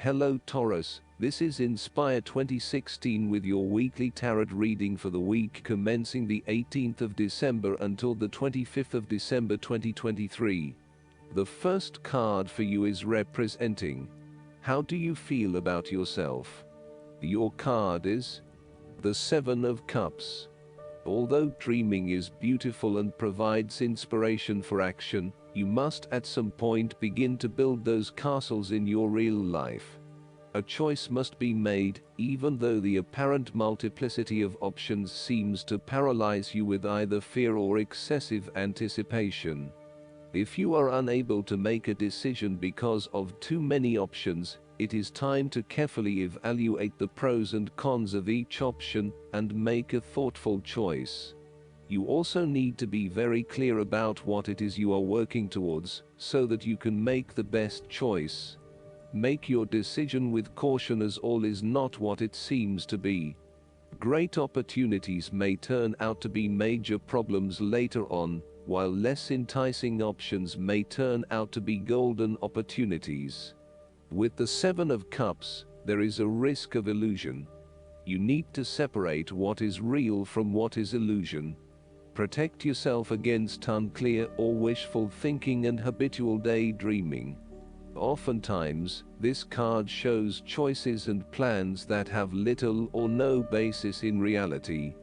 Hello Taurus, this is Inspire 2016 with your weekly tarot reading for the week commencing the 18th of December until the 25th of December 2023. The first card for you is representing: how do you feel about yourself? Your card is the Seven of Cups. Although dreaming is beautiful and provides inspiration for action, you must at some point begin to build those castles in your real life. A choice must be made, even though the apparent multiplicity of options seems to paralyze you with either fear or excessive anticipation. If you are unable to make a decision because of too many options, it is time to carefully evaluate the pros and cons of each option and make a thoughtful choice. You also need to be very clear about what it is you are working towards, so that you can make the best choice. Make your decision with caution, as all is not what it seems to be. Great opportunities may turn out to be major problems later on, while less enticing options may turn out to be golden opportunities. With the Seven of Cups, there is a risk of illusion. You need to separate what is real from what is illusion. Protect yourself against unclear or wishful thinking and habitual daydreaming. Oftentimes, this card shows choices and plans that have little or no basis in reality.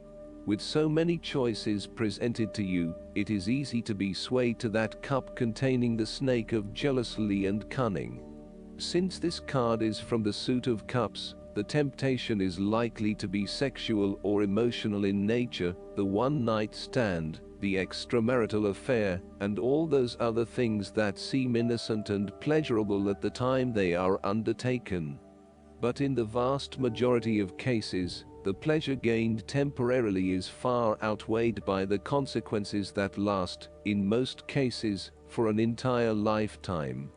With so many choices presented to you, it is easy to be swayed to that cup containing the snake of jealousy and cunning. Since this card is from the suit of cups, the temptation is likely to be sexual or emotional in nature, the one-night stand, the extramarital affair, and all those other things that seem innocent and pleasurable at the time they are undertaken. But in the vast majority of cases, the pleasure gained temporarily is far outweighed by the consequences that last, in most cases, for an entire lifetime.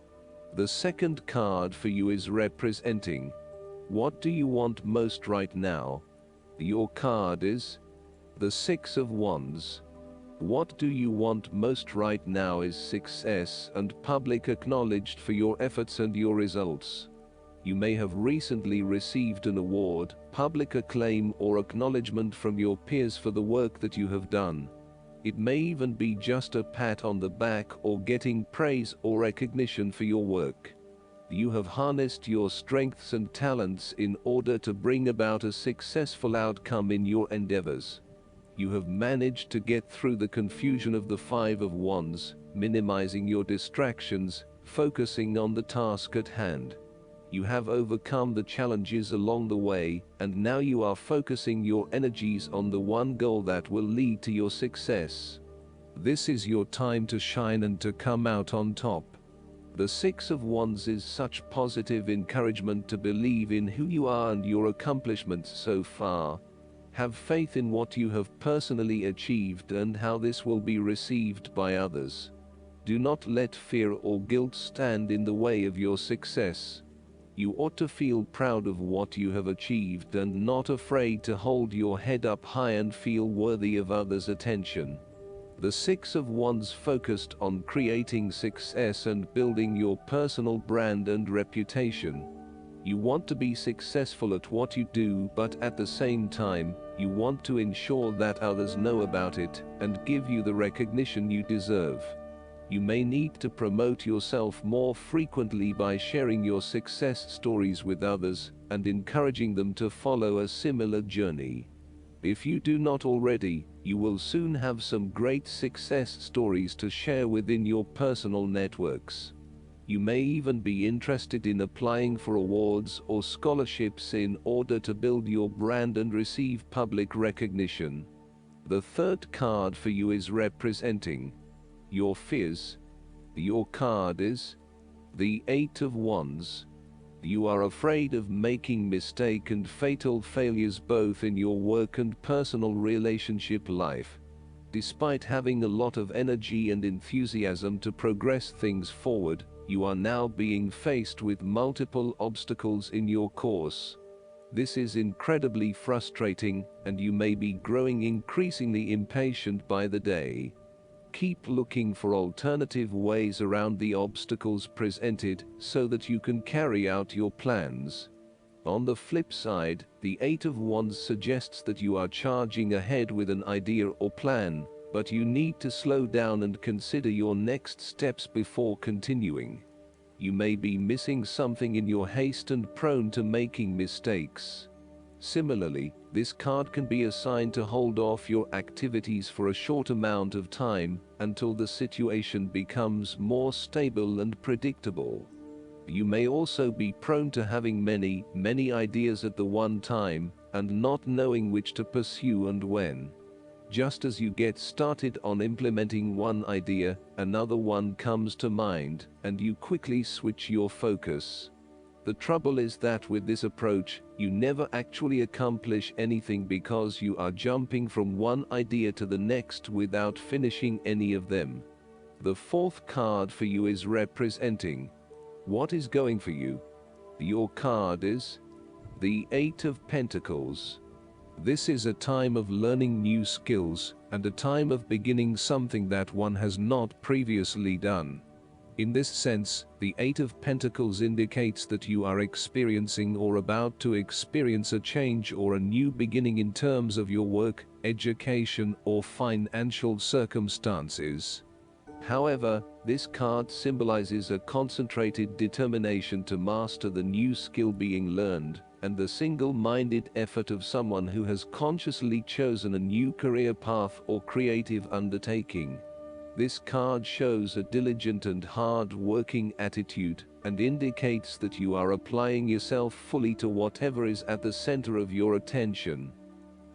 The second card for you is representing: what do you want most right now? Your card is the Six of Wands. What do you want most right now is success and public acknowledged for your efforts and your results. You may have recently received an award, public acclaim, or acknowledgement from your peers for the work that you have done. It may even be just a pat on the back or getting praise or recognition for your work. You have harnessed your strengths and talents in order to bring about a successful outcome in your endeavors. You have managed to get through the confusion of the Five of Wands, minimizing your distractions, focusing on the task at hand. You have overcome the challenges along the way, and now you are focusing your energies on the one goal that will lead to your success. This is your time to shine and to come out on top. The Six of Wands is such positive encouragement to believe in who you are and your accomplishments so far. Have faith in what you have personally achieved and how this will be received by others. Do not let fear or guilt stand in the way of your success. You ought to feel proud of what you have achieved and not afraid to hold your head up high and feel worthy of others' attention. The Six of Wands focused on creating success and building your personal brand and reputation. You want to be successful at what you do, but at the same time, you want to ensure that others know about it and give you the recognition you deserve. You may need to promote yourself more frequently by sharing your success stories with others and encouraging them to follow a similar journey. If you do not already, you will soon have some great success stories to share within your personal networks. You may even be interested in applying for awards or scholarships in order to build your brand and receive public recognition. The third card for you is representing your fears. Your card is the Eight of Wands. You are afraid of making mistake and fatal failures both in your work and personal relationship life. Despite having a lot of energy and enthusiasm to progress things forward, you are now being faced with multiple obstacles in your course. This is incredibly frustrating, and you may be growing increasingly impatient by the day. Keep looking for alternative ways around the obstacles presented so that you can carry out your plans. On the flip side, the Eight of Wands suggests that you are charging ahead with an idea or plan, but you need to slow down and consider your next steps before continuing. You may be missing something in your haste and prone to making mistakes. Similarly, this card can be a sign to hold off your activities for a short amount of time until the situation becomes more stable and predictable. You may also be prone to having many ideas at the one time and not knowing which to pursue and when. Just as you get started on implementing one idea, another one comes to mind, and you quickly switch your focus. The trouble is that with this approach, you never actually accomplish anything because you are jumping from one idea to the next without finishing any of them. The fourth card for you is representing what is going for you. Your card is the Eight of Pentacles. This is a time of learning new skills and a time of beginning something that one has not previously done. In this sense, the Eight of Pentacles indicates that you are experiencing or about to experience a change or a new beginning in terms of your work, education, or financial circumstances. However, this card symbolizes a concentrated determination to master the new skill being learned, and the single-minded effort of someone who has consciously chosen a new career path or creative undertaking. This card shows a diligent and hard-working attitude and indicates that you are applying yourself fully to whatever is at the center of your attention.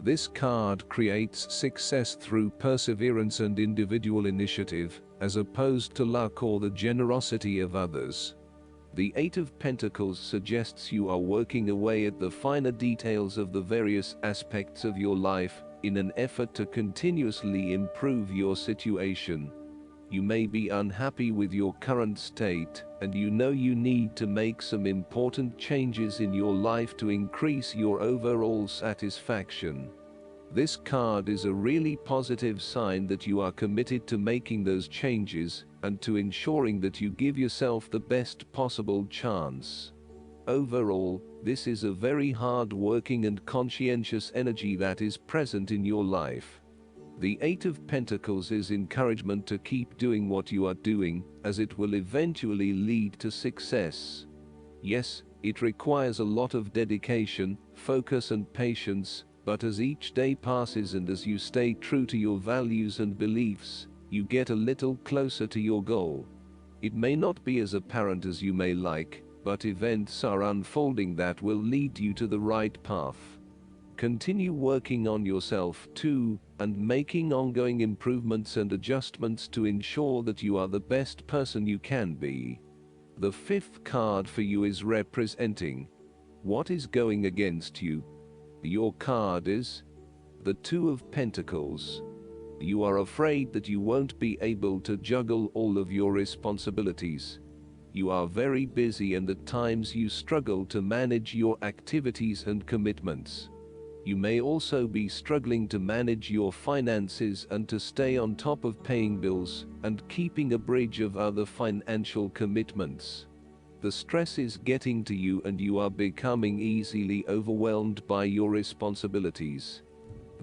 This card creates success through perseverance and individual initiative, as opposed to luck or the generosity of others. The Eight of Pentacles suggests you are working away at the finer details of the various aspects of your life in an effort to continuously improve your situation. You may be unhappy with your current state, and you know you need to make some important changes in your life to increase your overall satisfaction. This card is a really positive sign that you are committed to making those changes and to ensuring that you give yourself the best possible chance. Overall, this is a very hard-working and conscientious energy that is present in your life. The Eight of Pentacles is encouragement to keep doing what you are doing, as it will eventually lead to success. Yes, it requires a lot of dedication, focus and patience, but as each day passes and as you stay true to your values and beliefs, you get a little closer to your goal. It may not be as apparent as you may like, but events are unfolding that will lead you to the right path. Continue working on yourself too, and making ongoing improvements and adjustments to ensure that you are the best person you can be. The fifth card for you is representing what is going against you. Your card is the Two of Pentacles. You are afraid that you won't be able to juggle all of your responsibilities. You are very busy and at times you struggle to manage your activities and commitments. You may also be struggling to manage your finances and to stay on top of paying bills and keeping a bridge of other financial commitments. The stress is getting to you and you are becoming easily overwhelmed by your responsibilities.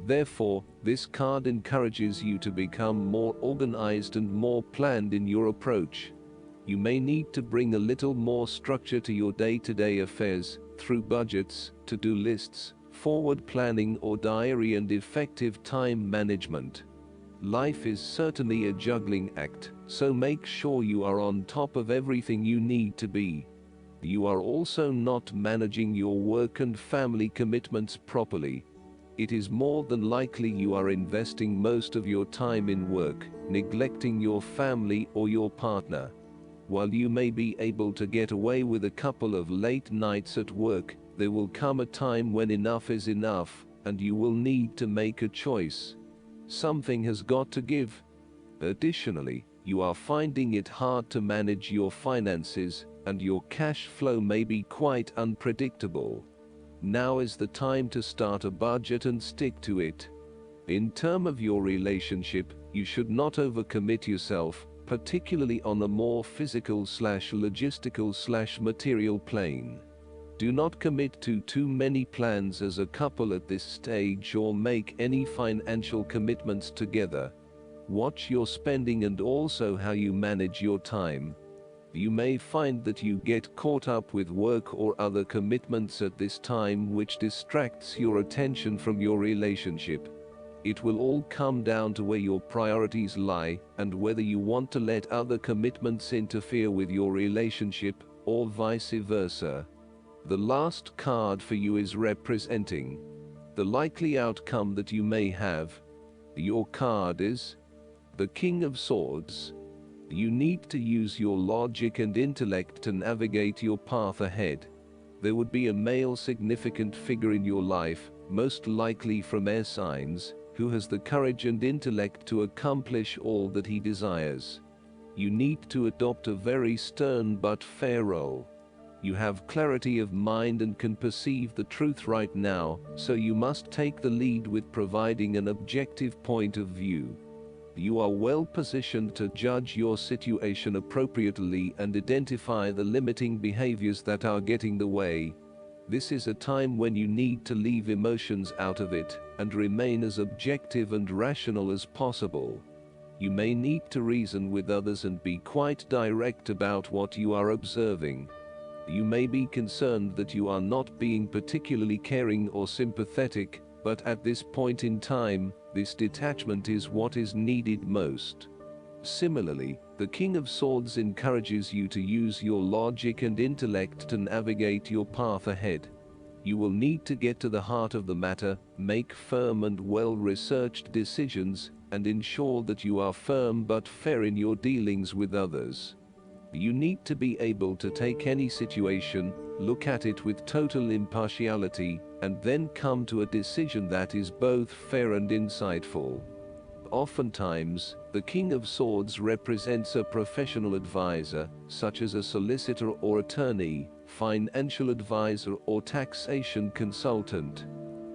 Therefore, this card encourages you to become more organized and more planned in your approach. You may need to bring a little more structure to your day-to-day affairs through budgets, to-do lists, forward planning or diary and effective time management. Life is certainly a juggling act, so make sure you are on top of everything you need to be. You are also not managing your work and family commitments properly. It is more than likely you are investing most of your time in work, neglecting your family or your partner. While you may be able to get away with a couple of late nights at work, there will come a time when enough is enough, and you will need to make a choice. Something has got to give. Additionally, you are finding it hard to manage your finances, and your cash flow may be quite unpredictable. Now is the time to start a budget and stick to it. In terms of your relationship, you should not overcommit yourself, particularly on a more physical/logistical/material plane. Do not commit to too many plans as a couple at this stage or make any financial commitments together. Watch your spending and also how you manage your time. You may find that you get caught up with work or other commitments at this time which distracts your attention from your relationship. It will all come down to where your priorities lie and whether you want to let other commitments interfere with your relationship or vice versa. The last card for you is representing the likely outcome that you may have. Your card is the King of Swords. You need to use your logic and intellect to navigate your path ahead. There would be a male significant figure in your life, most likely from air signs, who has the courage and intellect to accomplish all that he desires. You need to adopt a very stern but fair role. You have clarity of mind and can perceive the truth right now, so you must take the lead with providing an objective point of view. You are well positioned to judge your situation appropriately and identify the limiting behaviors that are getting the way. This is a time when you need to leave emotions out of it and remain as objective and rational as possible. You may need to reason with others and be quite direct about what you are observing. You may be concerned that you are not being particularly caring or sympathetic, but at this point in time, this detachment is what is needed most. Similarly, the King of Swords encourages you to use your logic and intellect to navigate your path ahead. You will need to get to the heart of the matter, make firm and well-researched decisions, and ensure that you are firm but fair in your dealings with others. You need to be able to take any situation, look at it with total impartiality, and then come to a decision that is both fair and insightful. Oftentimes, the King of Swords represents a professional advisor, such as a solicitor or attorney, financial advisor or taxation consultant.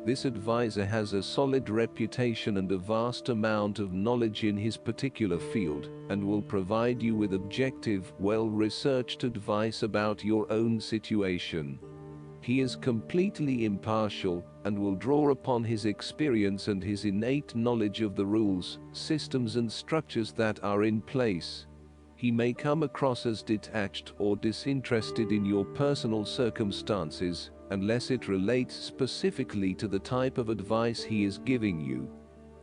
This advisor has a solid reputation and a vast amount of knowledge in his particular field, and will provide you with objective, well-researched advice about your own situation. He is completely impartial and will draw upon his experience and his innate knowledge of the rules, systems and structures that are in place. He may come across as detached or disinterested in your personal circumstances, unless it relates specifically to the type of advice he is giving you.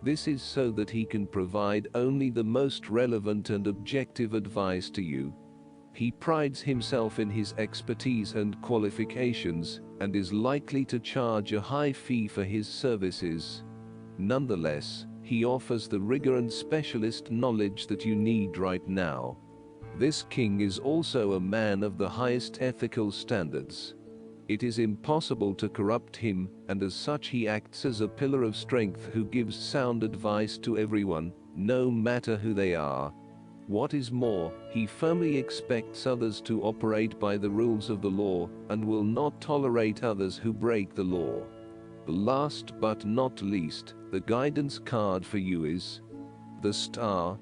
This is so that he can provide only the most relevant and objective advice to you. He prides himself in his expertise and qualifications, and is likely to charge a high fee for his services. Nonetheless, he offers the rigor and specialist knowledge that you need right now. This king is also a man of the highest ethical standards. It is impossible to corrupt him, and as such he acts as a pillar of strength who gives sound advice to everyone, no matter who they are. What is more, he firmly expects others to operate by the rules of the law, and will not tolerate others who break the law. Last but not least, the guidance card for you is the Star.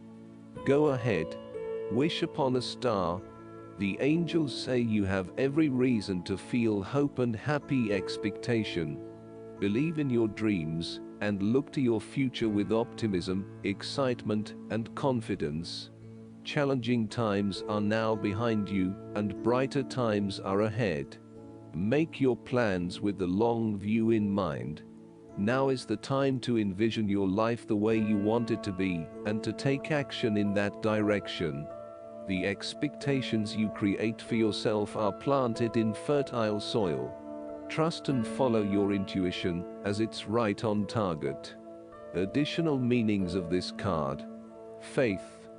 Go ahead. Wish upon a star. The angels say you have every reason to feel hope and happy expectation. Believe in your dreams, and look to your future with optimism, excitement, and confidence. Challenging times are now behind you, and brighter times are ahead. Make your plans with the long view in mind. Now is the time to envision your life the way you want it to be, and to take action in that direction. The expectations you create for yourself are planted in fertile soil. Trust and follow your intuition, as it's right on target. Additional meanings of this card: faith,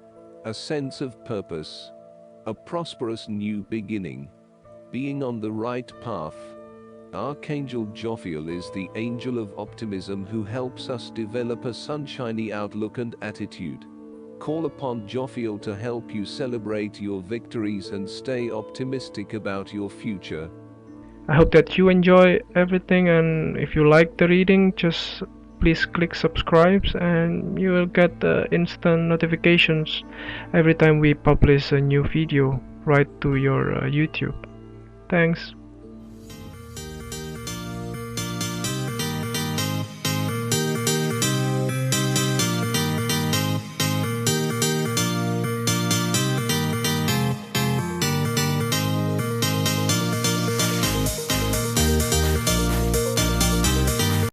a sense of purpose, a prosperous new beginning, being on the right path. Archangel Jophiel is the angel of optimism who helps us develop a sunshiny outlook and attitude. Call upon Jophiel to help you celebrate your victories and stay optimistic about your future. I hope that you enjoy everything, and if you like the reading, just please click subscribe, and you will get instant notifications every time we publish a new video right to your YouTube. Thanks.